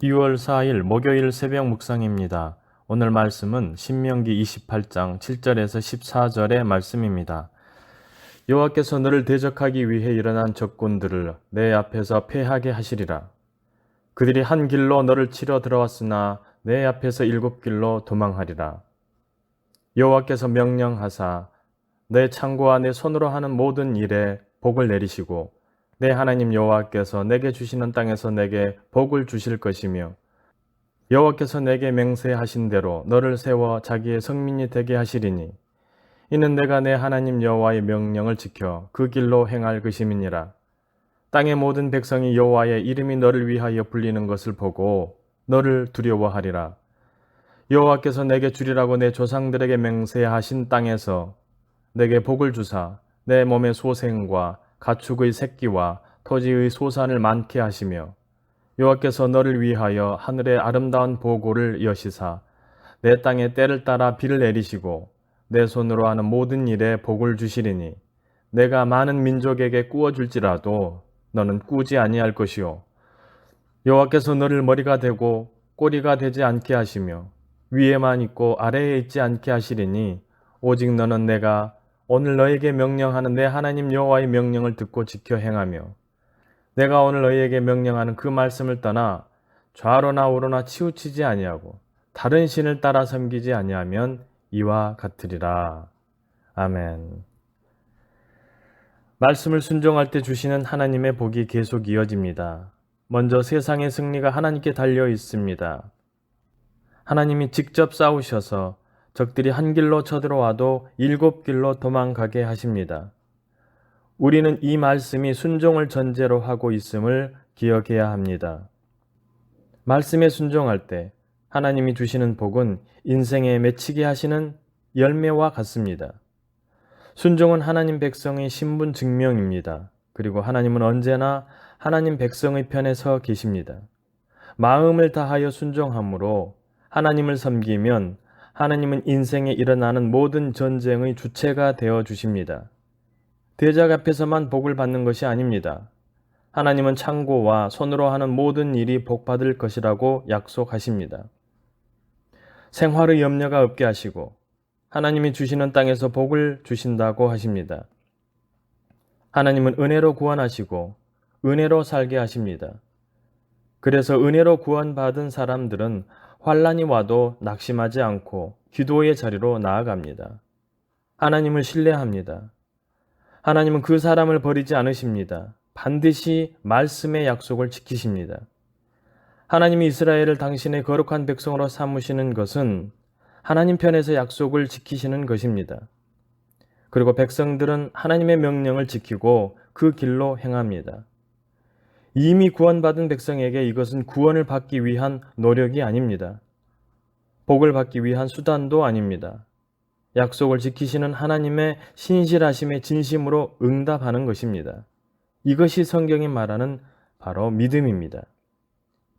2월 4일 목요일 새벽 묵상입니다. 오늘 말씀은 신명기 28장 7절에서 14절의 말씀입니다. 여호와께서 너를 대적하기 위해 일어난 적군들을 내 앞에서 패하게 하시리라. 그들이 한 길로 너를 치러 들어왔으나 내 앞에서 7길로 도망하리라. 여호와께서 명령하사 내 창고와 내 손으로 하는 모든 일에 복을 내리시고 내 하나님 여호와께서 내게 주시는 땅에서 내게 복을 주실 것이며 여호와께서 내게 맹세하신 대로 너를 세워 자기의 성민이 되게 하시리니 이는 내가 내 하나님 여호와의 명령을 지켜 그 길로 행할 것임이니라. 땅의 모든 백성이 여호와의 이름이 너를 위하여 불리는 것을 보고 너를 두려워하리라. 여호와께서 내게 주리라고 내 조상들에게 맹세하신 땅에서 내게 복을 주사 내 몸의 소생과 가축의 새끼와 토지의 소산을 많게 하시며 여호와께서 너를 위하여 하늘의 아름다운 보고를 여시사 내 땅에 때를 따라 비를 내리시고 내 손으로 하는 모든 일에 복을 주시리니 내가 많은 민족에게 꾸어줄지라도 너는 꾸지 아니할 것이요 여호와께서 너를 머리가 되고 꼬리가 되지 않게 하시며 위에만 있고 아래에 있지 않게 하시리니 오직 너는 내가 오늘 너에게 명령하는 내 하나님 여호와의 명령을 듣고 지켜 행하며 내가 오늘 너희에게 명령하는 그 말씀을 떠나 좌로나 우로나 치우치지 아니하고 다른 신을 따라 섬기지 아니하면 이와 같으리라. 아멘. 말씀을 순종할 때 주시는 하나님의 복이 계속 이어집니다. 먼저 세상의 승리가 하나님께 달려 있습니다. 하나님이 직접 싸우셔서 적들이 한 길로 쳐들어와도 7길로 도망가게 하십니다. 우리는 이 말씀이 순종을 전제로 하고 있음을 기억해야 합니다. 말씀에 순종할 때 하나님이 주시는 복은 인생에 맺히게 하시는 열매와 같습니다. 순종은 하나님 백성의 신분 증명입니다. 그리고 하나님은 언제나 하나님 백성의 편에 서 계십니다. 마음을 다하여 순종함으로 하나님을 섬기면 하나님은 인생에 일어나는 모든 전쟁의 주체가 되어 주십니다. 대적 앞에서만 복을 받는 것이 아닙니다. 하나님은 창고와 손으로 하는 모든 일이 복받을 것이라고 약속하십니다. 생활의 염려가 없게 하시고 하나님이 주시는 땅에서 복을 주신다고 하십니다. 하나님은 은혜로 구원하시고 은혜로 살게 하십니다. 그래서 은혜로 구원받은 사람들은 환난이 와도 낙심하지 않고 기도의 자리로 나아갑니다. 하나님을 신뢰합니다. 하나님은 그 사람을 버리지 않으십니다. 반드시 말씀의 약속을 지키십니다. 하나님이 이스라엘을 당신의 거룩한 백성으로 삼으시는 것은 하나님 편에서 약속을 지키시는 것입니다. 그리고 백성들은 하나님의 명령을 지키고 그 길로 행합니다. 이미 구원받은 백성에게 이것은 구원을 받기 위한 노력이 아닙니다. 복을 받기 위한 수단도 아닙니다. 약속을 지키시는 하나님의 신실하심에 진심으로 응답하는 것입니다. 이것이 성경이 말하는 바로 믿음입니다.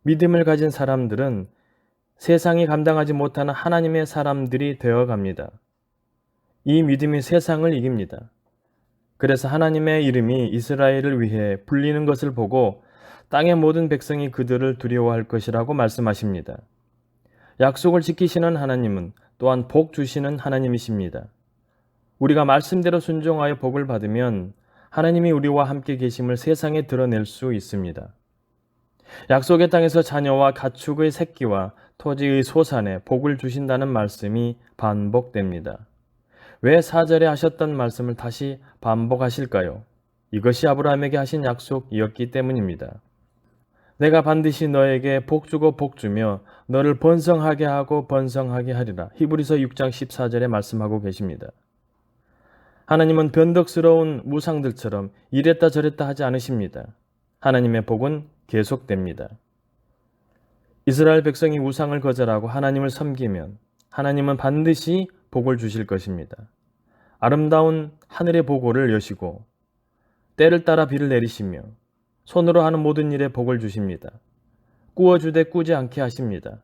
믿음을 가진 사람들은 세상이 감당하지 못하는 하나님의 사람들이 되어갑니다. 이 믿음이 세상을 이깁니다. 그래서 하나님의 이름이 이스라엘을 위해 불리는 것을 보고 땅의 모든 백성이 그들을 두려워할 것이라고 말씀하십니다. 약속을 지키시는 하나님은 또한 복 주시는 하나님이십니다. 우리가 말씀대로 순종하여 복을 받으면 하나님이 우리와 함께 계심을 세상에 드러낼 수 있습니다. 약속의 땅에서 자녀와 가축의 새끼와 토지의 소산에 복을 주신다는 말씀이 반복됩니다. 왜 4절에 하셨던 말씀을 다시 반복하실까요? 이것이 아브라함에게 하신 약속이었기 때문입니다. 내가 반드시 너에게 복 주고 복 주며 너를 번성하게 하고 번성하게 하리라. 히브리서 6장 14절에 말씀하고 계십니다. 하나님은 변덕스러운 무상들처럼 이랬다 저랬다 하지 않으십니다. 하나님의 복은 계속됩니다. 이스라엘 백성이 우상을 거절하고 하나님을 섬기면 하나님은 반드시 복을 주실 것입니다. 아름다운 하늘의 보고를 여시고 때를 따라 비를 내리시며 손으로 하는 모든 일에 복을 주십니다. 꾸어주되 꾸지 않게 하십니다.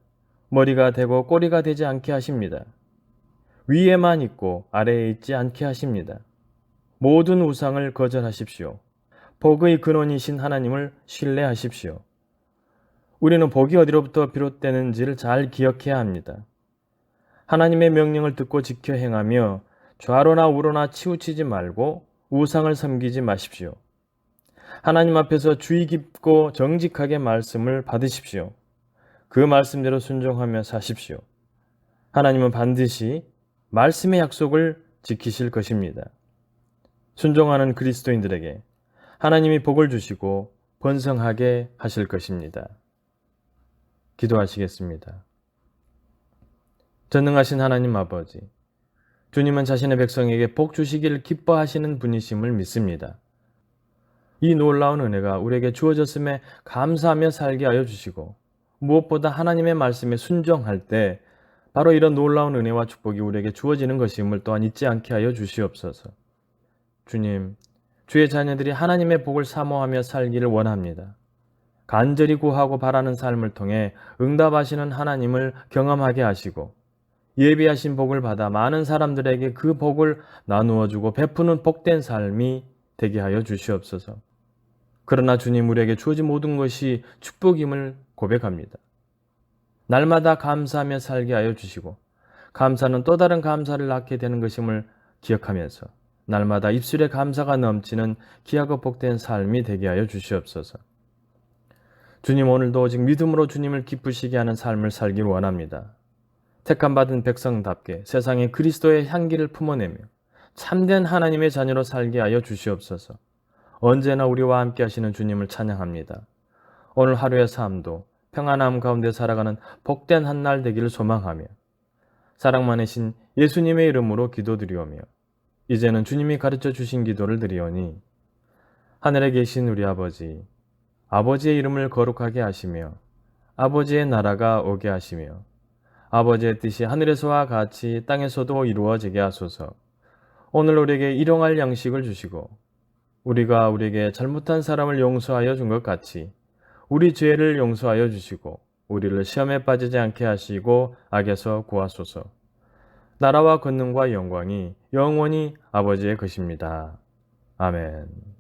머리가 되고 꼬리가 되지 않게 하십니다. 위에만 있고 아래에 있지 않게 하십니다. 모든 우상을 거절하십시오. 복의 근원이신 하나님을 신뢰하십시오. 우리는 복이 어디로부터 비롯되는지를 잘 기억해야 합니다. 하나님의 명령을 듣고 지켜 행하며 좌로나 우로나 치우치지 말고 우상을 섬기지 마십시오. 하나님 앞에서 주의 깊고 정직하게 말씀을 받으십시오. 그 말씀대로 순종하며 사십시오. 하나님은 반드시 말씀의 약속을 지키실 것입니다. 순종하는 그리스도인들에게 하나님이 복을 주시고 번성하게 하실 것입니다. 기도하시겠습니다. 전능하신 하나님 아버지, 주님은 자신의 백성에게 복 주시기를 기뻐하시는 분이심을 믿습니다. 이 놀라운 은혜가 우리에게 주어졌음에 감사하며 살게 하여 주시고, 무엇보다 하나님의 말씀에 순종할 때 바로 이런 놀라운 은혜와 축복이 우리에게 주어지는 것임을 또한 잊지 않게 하여 주시옵소서. 주님, 주의 자녀들이 하나님의 복을 사모하며 살기를 원합니다. 간절히 구하고 바라는 삶을 통해 응답하시는 하나님을 경험하게 하시고 예비하신 복을 받아 많은 사람들에게 그 복을 나누어 주고 베푸는 복된 삶이 되게 하여 주시옵소서. 그러나 주님, 우리에게 주어진 모든 것이 축복임을 고백합니다. 날마다 감사하며 살게 하여 주시고 감사는 또 다른 감사를 낳게 되는 것임을 기억하면서 날마다 입술에 감사가 넘치는 귀하고 복된 삶이 되게 하여 주시옵소서. 주님, 오늘도 오직 믿음으로 주님을 기쁘시게 하는 삶을 살기를 원합니다. 택함받은 백성답게 세상에 그리스도의 향기를 품어내며 참된 하나님의 자녀로 살게 하여 주시옵소서. 언제나 우리와 함께 하시는 주님을 찬양합니다. 오늘 하루의 삶도 평안함 가운데 살아가는 복된 한날 되기를 소망하며 사랑 많으신 예수님의 이름으로 기도드리오며 이제는 주님이 가르쳐 주신 기도를 드리오니 하늘에 계신 우리 아버지, 아버지의 이름을 거룩하게 하시며 아버지의 나라가 오게 하시며 아버지의 뜻이 하늘에서와 같이 땅에서도 이루어지게 하소서. 오늘 우리에게 일용할 양식을 주시고 우리가 우리에게 잘못한 사람을 용서하여 준 것 같이 우리 죄를 용서하여 주시고 우리를 시험에 빠지지 않게 하시고 악에서 구하소서. 나라와 권능과 영광이 영원히 아버지의 것입니다. 아멘.